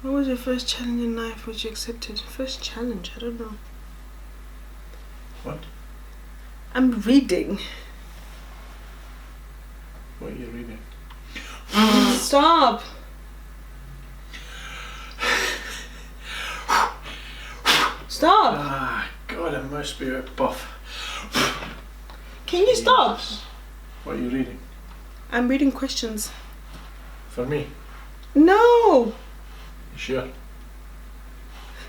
What was your first challenge in life which you accepted? First challenge? I don't know. What? I'm reading. What are you reading? Stop! Stop! Ah, God, I must be a buff. Can you stop? What are you reading? I'm reading questions. For me? No! You sure?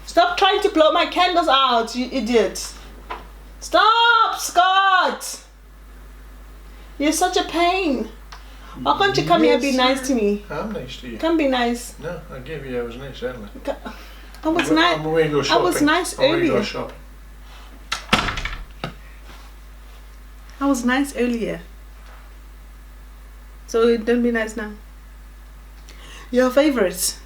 Stop trying to blow my candles out, you idiot! Stop, Scott! You're such a pain. Why can't you come here and be nice to me? I'm nice to you. Come be nice. No, I gave you. I was nice earlier. I was nice. I'm away to go shopping. I was nice I'm away to earlier. go shopping. I was nice earlier. So don't be nice now. Your favorites.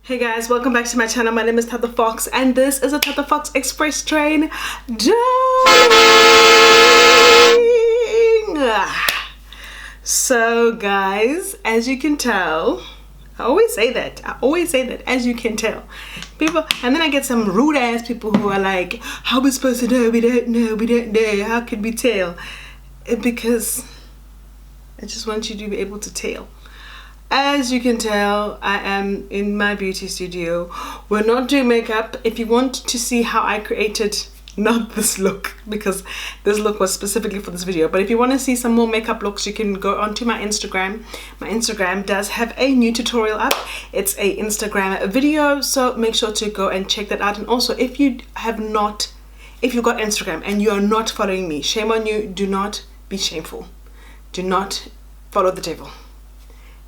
Hey guys, welcome back to my channel. My name is Tata Fox and this is a Tata Fox Express train journey. So guys, as you can tell, I always say that, as you can tell. People, and then I get some rude ass people who are like, how are we supposed to know? We don't know, how could we tell? Because I just want you to be able to tell. As you can tell, I am in my beauty studio. We're not doing makeup. If you want to see how I created, not this look, because this look was specifically for this video, but if you want to see some more makeup looks, you can go onto my Instagram. My Instagram does have a new tutorial up. It's a Instagram video, so make sure to go and check that out. And also, if you've got Instagram and you are not following me, shame on you. Do not be shameful. Do not follow the devil.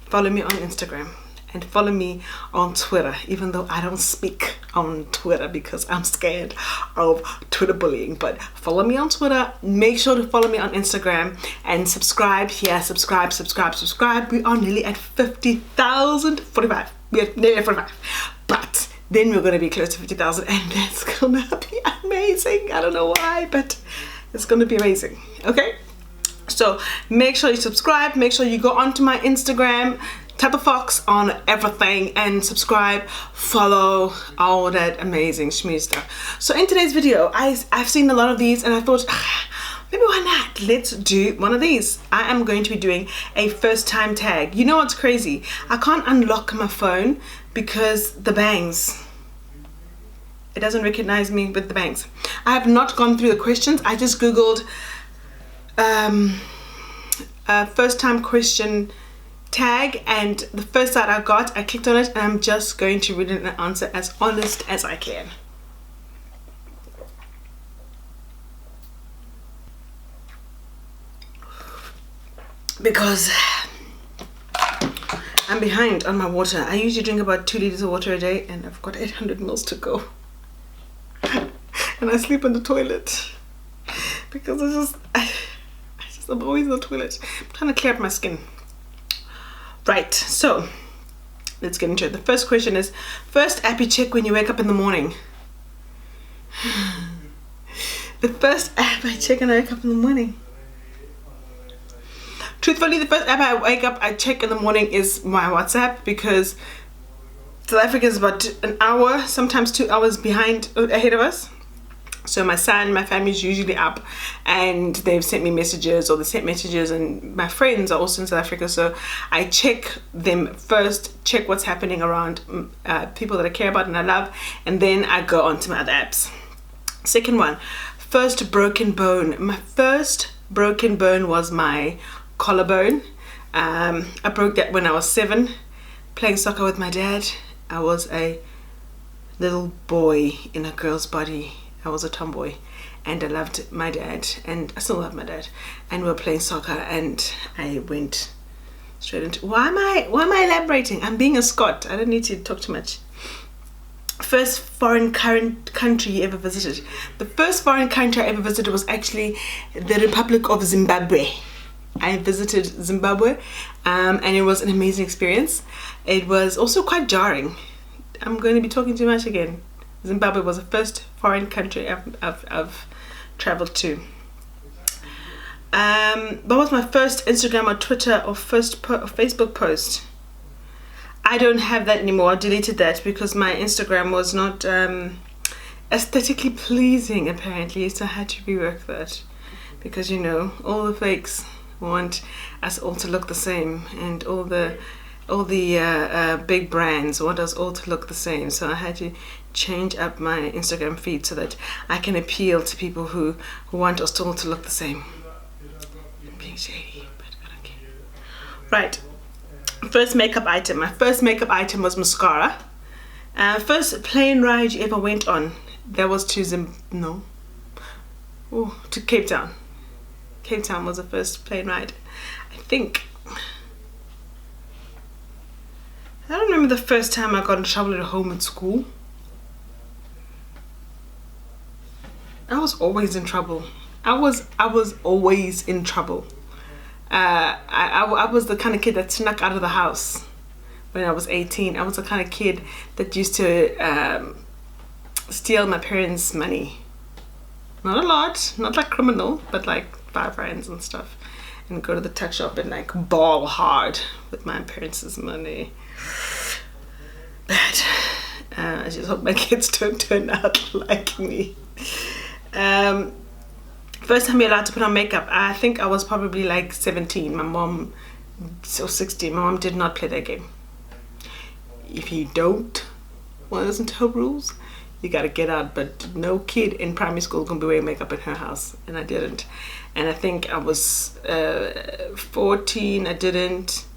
Follow me on Instagram and follow me on Twitter, even though I don't speak on Twitter because I'm scared of Twitter bullying. But follow me on Twitter. Make sure to follow me on Instagram and subscribe here. Subscribe. We are nearly at 50,000. 45. We are nearly at 45. But then we're going to be close to 50,000 and that's going to be amazing. I don't know why, but it's going to be amazing. Okay? So make sure you subscribe, make sure you go onto my Instagram, Tata Fox on everything, and subscribe, follow, all that amazing shmee stuff. So in today's video, I've seen a lot of these and I thought, maybe why not? Let's do one of these. I am going to be doing a first time tag. You know what's crazy? I can't unlock my phone because the bangs. It doesn't recognize me with the bangs. I have not gone through the questions. I just Googled first time question tag and the first site I got, I clicked on it and I'm just going to read an answer as honest as I can. Because I'm behind on my water. I usually drink about 2 liters of water a day and I've got 800 mils to go. And I sleep in the toilet because I'm always in the toilet. I'm trying to clear up my skin. Right, so let's get into it. The first question is, first app you check when you wake up in the morning. The first app I check when I wake up in the morning. Truthfully, the first app I check in the morning is my WhatsApp, because South Africa is about an hour, sometimes 2 hours ahead of us. So my son, my family is usually up and they've sent me messages, or they sent messages, and my friends are also in South Africa, so I check them first, check what's happening around people that I care about and I love, and then I go on to my other apps. Second one, first broken bone. My first broken bone was my collarbone. I broke that when I was 7, playing soccer with my dad. I was a little boy in a girl's body. I was a tomboy and I loved my dad, and I still love my dad, and we were playing soccer and I went straight into, why am I elaborating? I'm being a Scot. I don't need to talk too much. First foreign country you ever visited. The first foreign country I ever visited was actually the Republic of Zimbabwe. I visited Zimbabwe and it was an amazing experience. It was also quite jarring. I'm going to be talking too much again. Zimbabwe was the first foreign country I've traveled to. What was my first Instagram or Twitter or first or Facebook post? I don't have that anymore. I deleted that because my Instagram was not aesthetically pleasing apparently, so I had to rework that, because you know all the fakes want us all to look the same, and all the big brands want us all to look the same, so I had to change up my Instagram feed so that I can appeal to people who want us all to look the same. I'm being shady, but I don't care. Right, first makeup item. My first makeup item was mascara. First plane ride you ever went on, that was to to Cape Town. Cape Town was the first plane ride, I think. I don't remember the first time I got in trouble at home at school. I was always in trouble. I was always in trouble. I was the kind of kid that snuck out of the house when I was 18. I was the kind of kid that used to steal my parents' money. Not a lot, not like criminal, but like 5 rands and stuff, and go to the tuck shop and like ball hard with my parents' money. Bad. I just hope my kids don't turn out like me. First time you're allowed to put on makeup, I think I was probably like 17. My mom, so 16. My mom did not play that game. If you don't want to listen to her rules, you gotta get out. But no kid in primary school can be wearing makeup in her house, and I didn't. And I think I was 14. I didn't.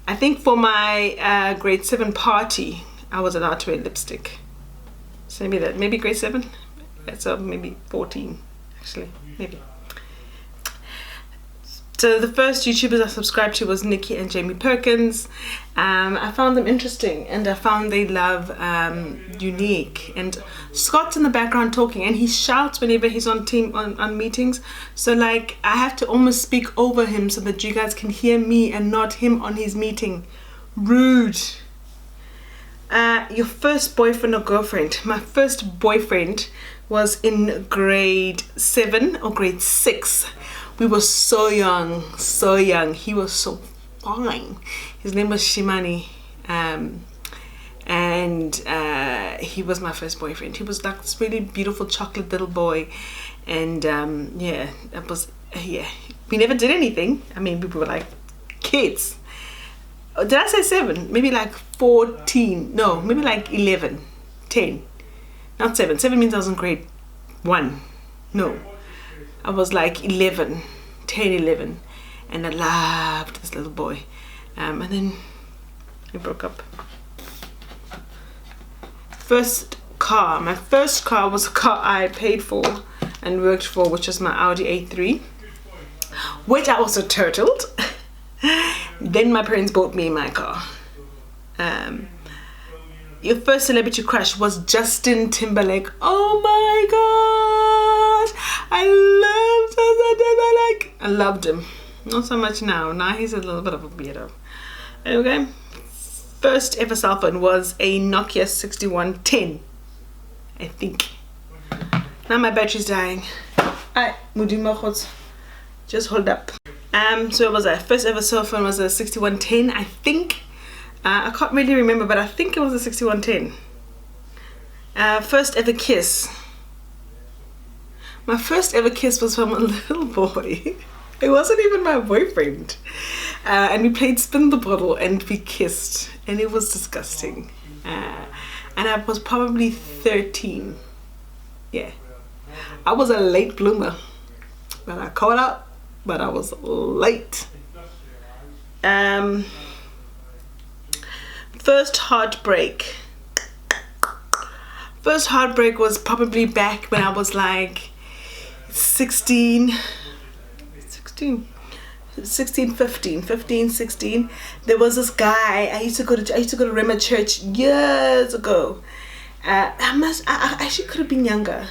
I think for my grade 7 party, I was allowed to wear lipstick. So maybe grade 7. So maybe 14, actually, maybe. So the first YouTubers I subscribed to was Nikki and Jamie Perkins. I found them interesting, and I found they love Unique. And Scott's in the background talking, and he shouts whenever he's on meetings. So like I have to almost speak over him so that you guys can hear me and not him on his meeting. Rude. Your first boyfriend or girlfriend? My first boyfriend was in grade 7 or grade 6. We were so young. He was so fine. His name was Shimani, and he was my first boyfriend. He was like this really beautiful chocolate little boy, and we never did anything. I mean, we were like kids. Did I say 7? Maybe like 14. No, maybe like 11, 10. Not 7. 7 means I was in grade 1. No, I was like 11, 10, 11, and I loved this little boy. And then we broke up. First car. My first car was a car I paid for and worked for, which was my Audi A3, which I also totaled. Then my parents bought me my car. Your first celebrity crush was Justin Timberlake. Oh my gosh, I loved Justin Timberlake. I loved him. Not so much now. Now he's a little bit of a weirdo. Okay. First ever cell phone was a Nokia 6110, I think. Now my battery's dying. Just hold up. So it was a first ever cell phone was a 6110, I think. I can't really remember, but I think it was a 6110. First ever kiss. My first ever kiss was from a little boy. It wasn't even my boyfriend. And we played spin the bottle and we kissed, and it was disgusting. And I was probably 13. Yeah. I was a late bloomer. But I caught up, but I was late. First heartbreak. First heartbreak was probably back when I was like 16, 15. There was this guy. I used to go to Rema Church years ago. I actually could have been younger.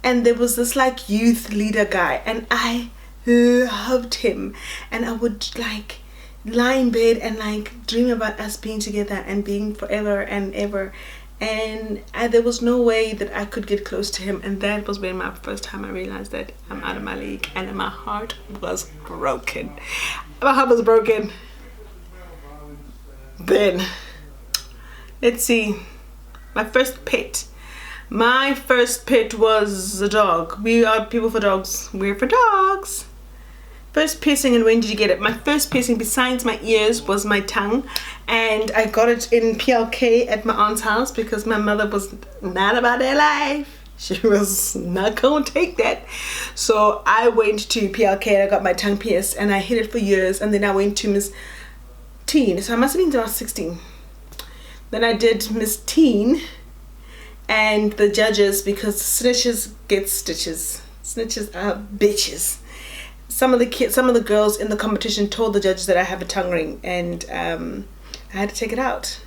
And there was this like youth leader guy, and I loved him. And I would like lie in bed and like dream about us being together and being forever and ever. and there was no way that I could get close to him. And that was when my first time I realized that I'm out of my league, and my heart was broken. My heart was broken. Then, let's see, my first pet was a dog. We are people for dogs. We're for dogs. First piercing, and when did you get it? My first piercing besides my ears was my tongue, and I got it in PLK at my aunt's house because my mother was not about their life. She was not gonna take that. So I went to PLK and I got my tongue pierced, and I hid it for years, and then I went to Miss Teen. So I must have been about 16. Then I did Miss Teen, and the judges, because snitches get stitches. Snitches are bitches. Some of the girls in the competition told the judges that I have a tongue ring, and I had to take it out.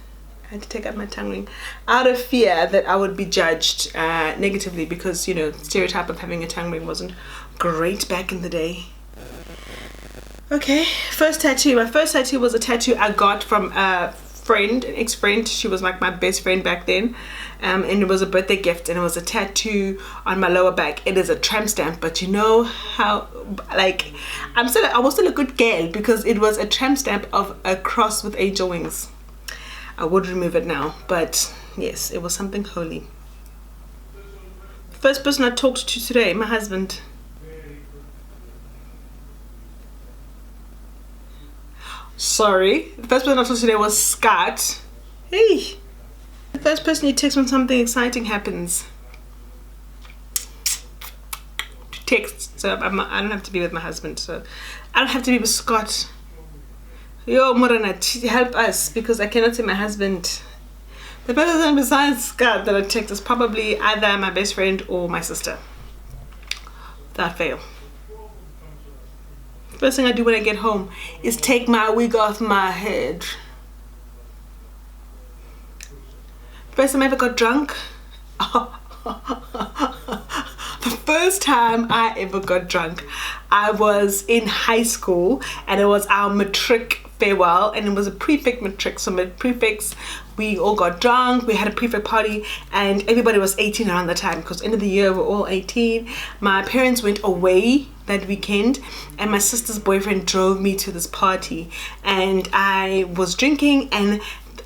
I had to take out my tongue ring out of fear that I would be judged negatively, because, you know, the stereotype of having a tongue ring wasn't great back in the day. Okay, first tattoo. My first tattoo was a tattoo I got from a friend, an ex-friend. She was like my best friend back then, and it was a birthday gift, and it was a tattoo on my lower back. It is a tramp stamp, but you know how, like, I was still a good girl because it was a tramp stamp of a cross with angel wings. I would remove it now, but yes, it was something holy. First person I talked to today, my husband. Sorry, the first person I talked to today was Scott. Hey, the first person you text when something exciting happens. Text, so I don't have to be with my husband, so I don't have to be with Scott. Yo, Morana, help us, because I cannot say my husband. The person besides Scott that I text is probably either my best friend or my sister. Without fail. First thing I do when I get home is take my wig off my head. First time I ever got drunk. The first time I ever got drunk, I was in high school, and it was our matric farewell, and it was a prefect matric. So my prefects, we all got drunk, we had a prefect party, and everybody was 18 around the time, because end of the year we're all 18. My parents went away that weekend, and my sister's boyfriend drove me to this party, and I was drinking, and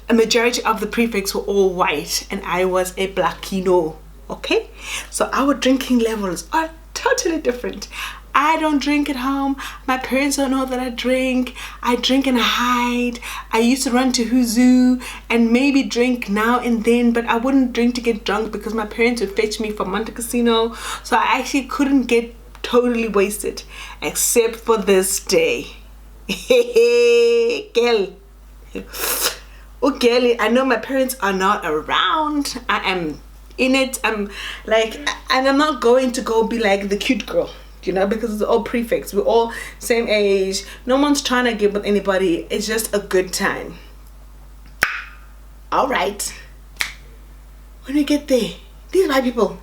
a majority of the prefects were all white, and I was a blackino. Okay, so our drinking levels are totally different. I don't drink at home. My parents don't know that I drink. I drink and hide. I used to run to Huzu and maybe drink now and then, but I wouldn't drink to get drunk because my parents would fetch me from Monte Casino. So I actually couldn't get totally wasted, except for this day. Girl. Oh, girlie, I know my parents are not around. I am in it. I'm like, and I'm not going to go be like the cute girl, you know, because it's all prefects. We're all same age. No one's trying to get with anybody. It's just a good time. All right. When we get there, these white people,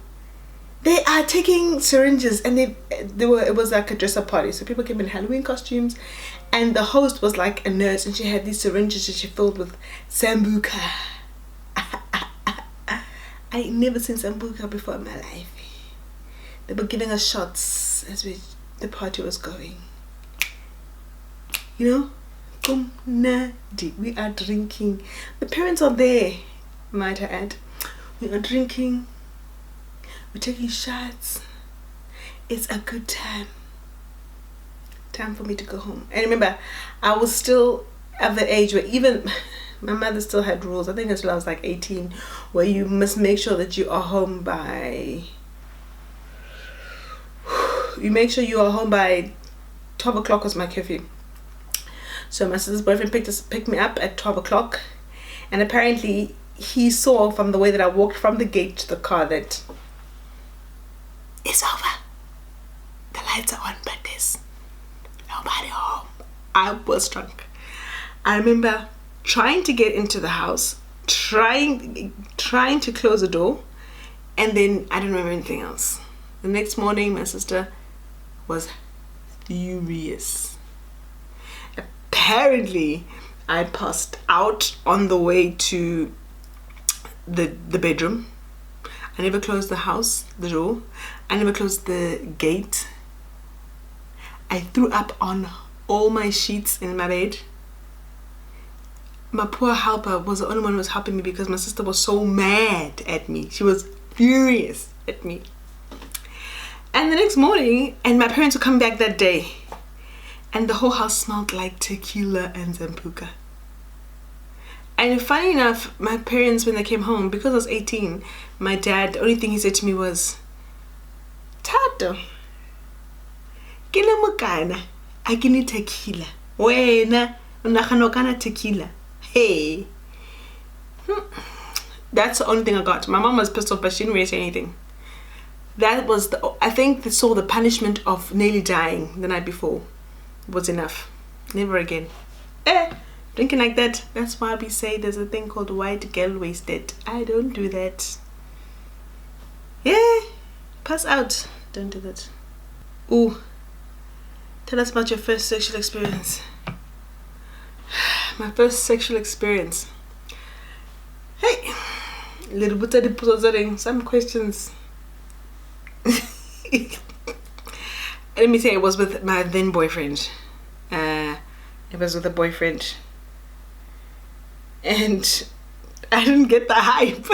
they are taking syringes, and it was like a dress-up party. So people came in Halloween costumes, and the host was like a nurse, and she had these syringes that she filled with sambuca. I ain't never seen sambuca before in my life. They were giving us shots as the party was going. You know, we are drinking. The parents are there, might I add. We are drinking. We're taking shots. It's a good time. Time for me to go home. And remember, I was still at the age where even my mother still had rules. I think until I was like 18, where you must make sure that you are home by. You make sure you are home by 12 o'clock was my curfew. So my sister's boyfriend picked me up at 12 o'clock, and apparently he saw from the way that I walked from the gate to the car that it's over. The lights are on, but there's nobody home. I was drunk. I remember trying to get into the house, trying to close the door, and then I don't remember anything else. The next morning, my sister was furious. Apparently, I passed out on the way to the bedroom. I never closed the house, the door. I never closed the gate. I threw up on all my sheets in my bed. My poor helper was the only one who was helping me because my sister was so mad at me. She was furious at me. And the next morning, and my parents would come back that day, and the whole house smelled like tequila and Zampuka. And funny enough, my parents, when they came home, because I was 18, my dad, the only thing he said to me was, Tato, kila mukana, I can eat tequila. Wena, unakanokana tequila. Hey. That's the only thing I got. My mom was pissed off, but she didn't really say anything. That was I think they saw the punishment of nearly dying the night before was enough. Never again. Drinking like that. That's why we say there's a thing called white girl wasted. I don't do that. Yeah. Pass out. Don't do that. Ooh. Tell us about your first sexual experience. My first sexual experience. Hey. Little bit of the some questions. Let me say, it was with my then boyfriend. It was with a boyfriend, and I didn't get the hype.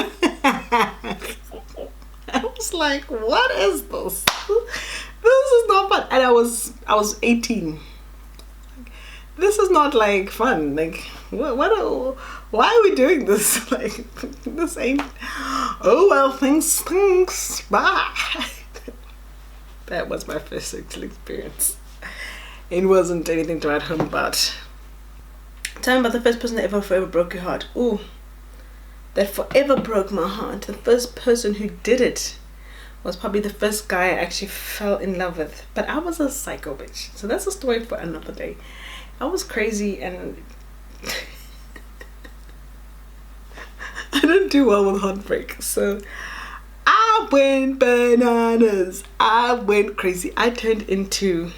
I was like, "What is this? This is not fun." And I was 18. This is not like fun. Like, why are we doing this? Like, this ain't. Oh well, thanks. Bye. That was my first sexual experience. It wasn't anything to write home about. Tell me about the first person that ever forever broke your heart. Ooh, that forever broke my heart. The first person who did it was probably the first guy I actually fell in love with. But I was a psycho bitch. So that's a story for another day. I was crazy and I didn't do well with heartbreak. So I went bananas. I went crazy. I turned into...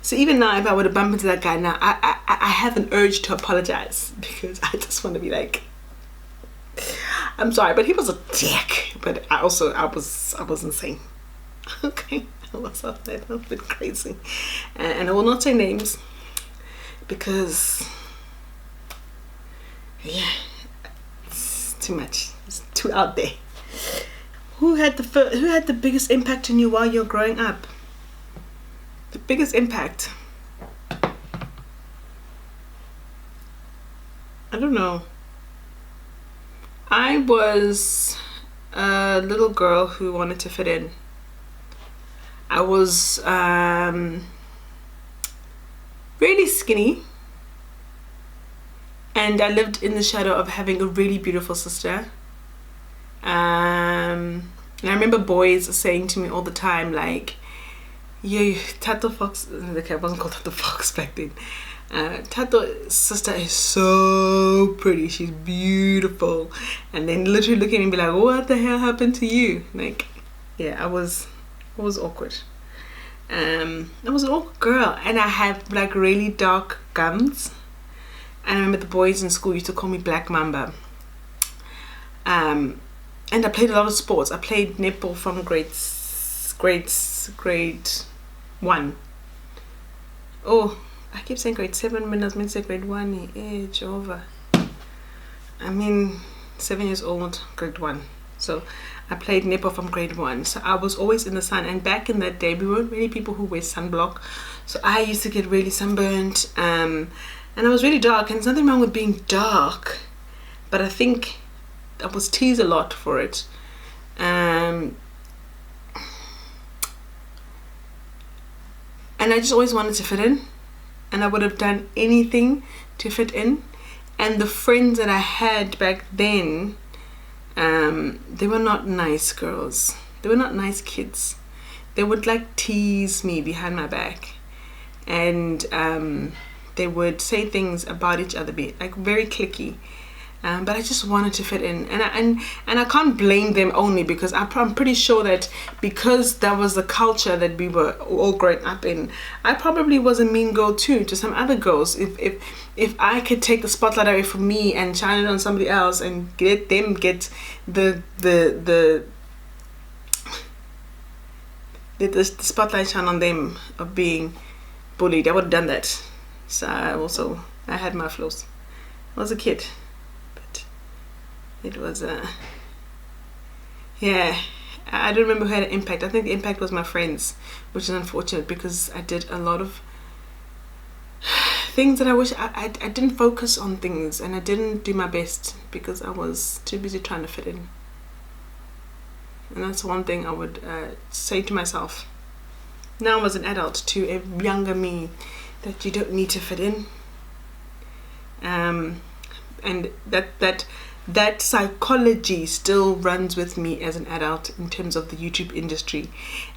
So even now, if I were to bump into that guy now, I have an urge to apologize because I just want to be like, I'm sorry, but he was a dick. But I was insane. Okay, I was a bit crazy, and I will not say names because yeah, it's too much. It's too out there. Who had the biggest impact on you while you're growing up? The biggest impact. I don't know. I was a little girl who wanted to fit in. I was really skinny, and I lived in the shadow of having a really beautiful sister. And I remember boys saying to me all the time, like, "Yeah, Tato Fox." Okay, I wasn't called Tato Fox back then. Tato's sister is so pretty. She's beautiful. And then literally look at me and be like, "What the hell happened to you?" Like, yeah, I was awkward. I was an awkward girl, and I had like really dark gums. And I remember the boys in school used to call me Black Mamba. And I played a lot of sports. I played netball from grade 1. Oh, I keep saying grade 7 when I was meant to say grade 1. Age over. I mean, 7 years old, grade 1. So I played netball from grade 1. So I was always in the sun. And back in that day, we weren't really people who wear sunblock. So I used to get really sunburnt. And I was really dark. And there's nothing wrong with being dark. But I think I was teased a lot for it. And I just always wanted to fit in, and I would have done anything to fit in. And the friends that I had back then, they were not nice girls. They were not nice kids. They would like tease me behind my back, and they would say things about each other, like very cliquey. But I just wanted to fit in, and I can't blame them only because I'm pretty sure that because that was the culture that we were all growing up in, I probably was a mean girl too to some other girls. If I could take the spotlight away from me and shine it on somebody else and let them get the spotlight shine on them of being bullied, I would have done that. So I had my flaws. I was a kid. It was yeah, I don't remember who had an impact. I think the impact was my friends, which is unfortunate because I did a lot of things that I wish I didn't focus on things, and I didn't do my best because I was too busy trying to fit in. And that's one thing I would say to myself now as an adult, to a younger me, that you don't need to fit in. And that psychology still runs with me as an adult in terms of the YouTube industry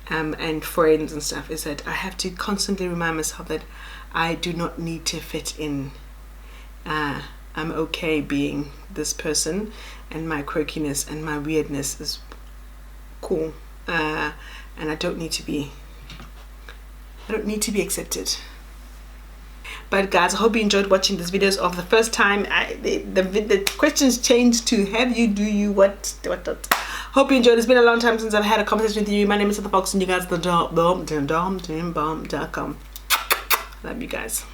and friends and stuff, is that I have to constantly remind myself that I do not need to fit in. I'm okay being this person, and my quirkiness and my weirdness is cool, and I don't need to be accepted. But guys, I hope you enjoyed watching these videos of the first time. The questions changed to have you, do you, what. Hope you enjoyed. It's been a long time since I've had a conversation with you. My name is Heather Fox, and you guys the dom.com. Love you guys.